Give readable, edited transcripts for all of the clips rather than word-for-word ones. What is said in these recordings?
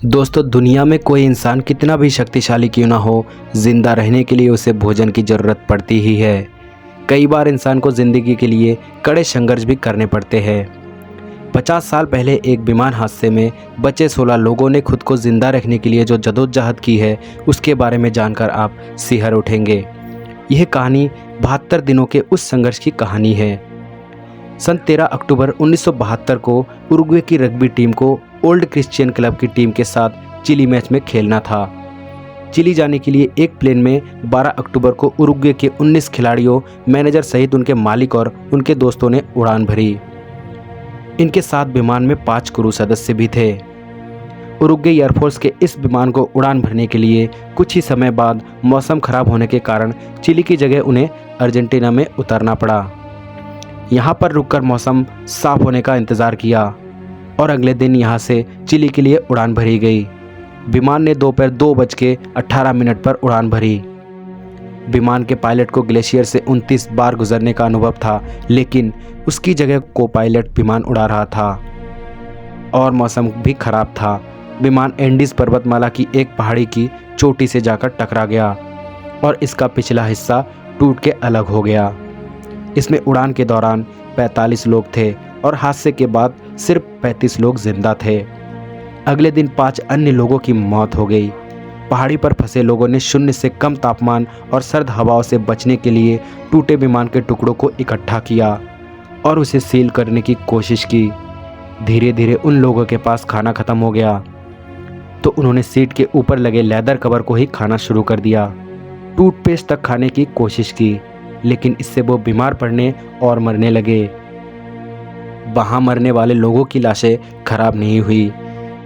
दोस्तों, दुनिया में कोई इंसान कितना भी शक्तिशाली क्यों ना हो, जिंदा रहने के लिए उसे भोजन की ज़रूरत पड़ती ही है। कई बार इंसान को ज़िंदगी के लिए कड़े संघर्ष भी करने पड़ते हैं। 50 साल पहले एक विमान हादसे में बचे 16 लोगों ने खुद को ज़िंदा रखने के लिए जो जदोजहद की है, उसके बारे में जानकर आप सिहर उठेंगे। यह कहानी 72 दिनों के उस संघर्ष की कहानी है। सन 13 अक्टूबर 1972 को उरुग्वे की रग्बी टीम को ओल्ड क्रिश्चियन क्लब की टीम के साथ चिली मैच में खेलना था। चिली जाने के लिए एक प्लेन में 12 अक्टूबर को उरुग्वे के 19 खिलाड़ियों, मैनेजर सहित उनके मालिक और उनके दोस्तों ने उड़ान भरी। इनके साथ विमान में 5 क्रू सदस्य भी थे। उरुग्वे एयरफोर्स के इस विमान को उड़ान भरने के लिए कुछ ही समय बाद मौसम खराब होने के कारण चिली की जगह उन्हें अर्जेंटीना में उतरना पड़ा। यहाँ पर रुककर मौसम साफ होने का इंतज़ार किया और अगले दिन यहाँ से चिली के लिए उड़ान भरी गई। विमान ने दोपहर 2:18 पर उड़ान भरी। विमान के पायलट को ग्लेशियर से 29 बार गुजरने का अनुभव था, लेकिन उसकी जगह को पायलट विमान उड़ा रहा था और मौसम भी खराब था। विमान एंडीज पर्वतमाला की एक पहाड़ी की चोटी से जाकर टकरा गया और इसका पिछला हिस्सा टूट के अलग हो गया। इसमें उड़ान के दौरान 45 लोग थे और हादसे के बाद सिर्फ 35 लोग जिंदा थे। अगले दिन 5 अन्य लोगों की मौत हो गई। पहाड़ी पर फंसे लोगों ने शून्य से कम तापमान और सर्द हवाओं से बचने के लिए टूटे विमान के टुकड़ों को इकट्ठा किया और उसे सील करने की कोशिश की। धीरे धीरे उन लोगों के पास खाना खत्म हो गया, तो उन्होंने सीट के ऊपर लगे लेदर कवर को ही खाना शुरू कर दिया। टूथपेस्ट तक खाने की कोशिश की, लेकिन इससे वो बीमार पड़ने और मरने लगे। वहाँ मरने वाले लोगों की लाशें खराब नहीं हुई,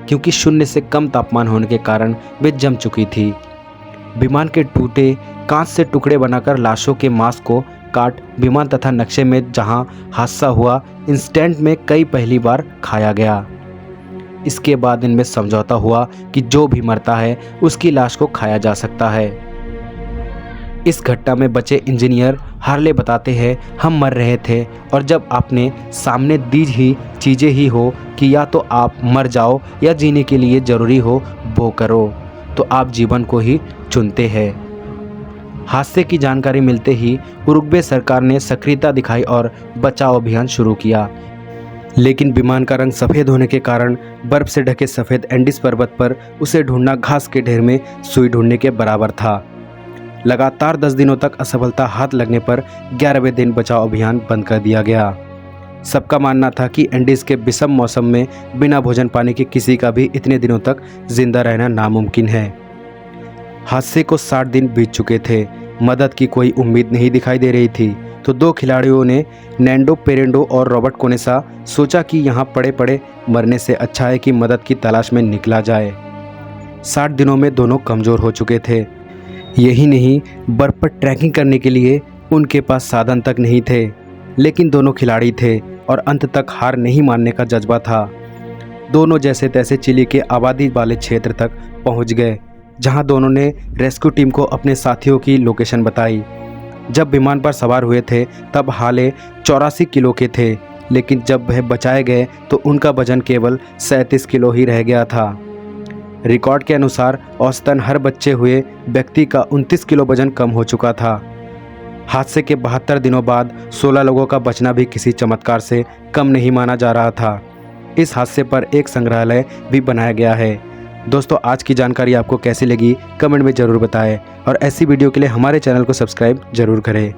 क्योंकि शून्य से कम तापमान होने के कारण वे जम चुकी थी। विमान के टूटे कांच से टुकड़े बनाकर लाशों के मांस को काट विमान तथा नक्शे में जहां हादसा हुआ इंस्टेंट में कई पहली बार खाया गया। इसके बाद इनमें समझौता हुआ कि जो भी मरता है उसकी लाश को खाया जा सकता है। इस घटना में बचे इंजीनियर हार्ले बताते हैं, हम मर रहे थे और जब आपने सामने दी ही चीज़ें ही हो कि या तो आप मर जाओ या जीने के लिए ज़रूरी हो वो करो, तो आप जीवन को ही चुनते हैं। हादसे की जानकारी मिलते ही उरुग्वे सरकार ने सक्रियता दिखाई और बचाव अभियान शुरू किया, लेकिन विमान का रंग सफ़ेद होने के कारण बर्फ से ढके सफ़ेद एंडीज पर्वत पर उसे ढूंढना घास के ढेर में सुई ढूंढने के बराबर था। लगातार 10 दिनों तक असफलता हाथ लगने पर 11वें दिन बचाव अभियान बंद कर दिया गया। सबका मानना था कि एंडीज के विषम मौसम में बिना भोजन पाने के किसी का भी इतने दिनों तक जिंदा रहना नामुमकिन है। हादसे को 60 दिन बीत चुके थे। मदद की कोई उम्मीद नहीं दिखाई दे रही थी, तो 2 खिलाड़ियों ने, नैंडो पेरेंडो और रॉबर्ट कोनेसा, सोचा कि यहाँ पड़े पड़े मरने से अच्छा है कि मदद की तलाश में निकला जाए। 60 दिनों में दोनों कमज़ोर हो चुके थे। यही नहीं, बर्फ पर ट्रैकिंग करने के लिए उनके पास साधन तक नहीं थे, लेकिन दोनों खिलाड़ी थे और अंत तक हार नहीं मानने का जज्बा था। दोनों जैसे तैसे चिली के आबादी वाले क्षेत्र तक पहुंच गए, जहां दोनों ने रेस्क्यू टीम को अपने साथियों की लोकेशन बताई। जब विमान पर सवार हुए थे तब हाले 84 किलो के थे, लेकिन जब वह बचाए गए तो उनका वजन केवल 37 किलो ही रह गया था। रिकॉर्ड के अनुसार औसतन हर बचे हुए व्यक्ति का 29 किलो वजन कम हो चुका था। हादसे के 72 दिनों बाद 16 लोगों का बचना भी किसी चमत्कार से कम नहीं माना जा रहा था। इस हादसे पर एक संग्रहालय भी बनाया गया है। दोस्तों, आज की जानकारी आपको कैसी लगी कमेंट में ज़रूर बताएं और ऐसी वीडियो के लिए हमारे चैनल को सब्सक्राइब ज़रूर करें।